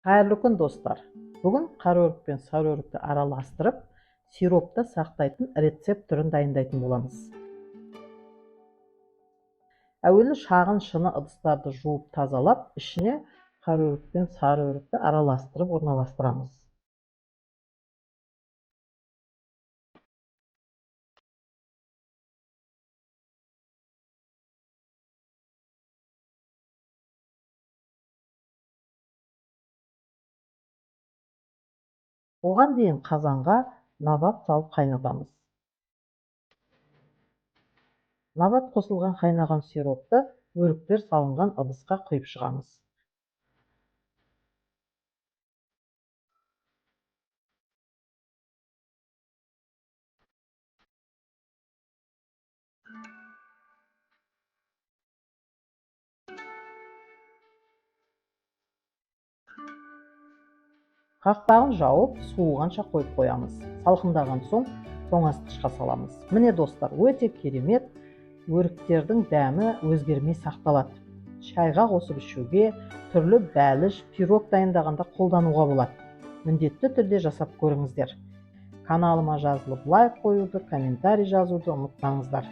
Қайырлы күн достар. Бүгін қараөрік пен сарыөрікті араластырып, сиропта сақтайтын рецепт түрін дайындайтын боламыз. Әуелі шағын шыны ыдыстарды жуып тазалап, ішіне қараөрік пен сарыөрікті араластырып орналастырамыз. Оған дейін қазанға набат салып қайнатамыз. Набат қосылған қайнаған сиропты өріктер салынған ыдысқа құйып шығамыз. Қақпағын жауып, суығанша қойып қоямыз. Салқындаған соң тоңазытқышқа саламыз. Міне достар, өте керемет, өріктердің дәмі өзгермей сақталады. Шайға қосып ішуге, түрлі бәліш, пирог дайындағанда қолдануға болады. Міндетті түрде жасап көріңіздер. Каналыма жазылып лайк қоюды, комментарий жазуды ұмытпаңыздар.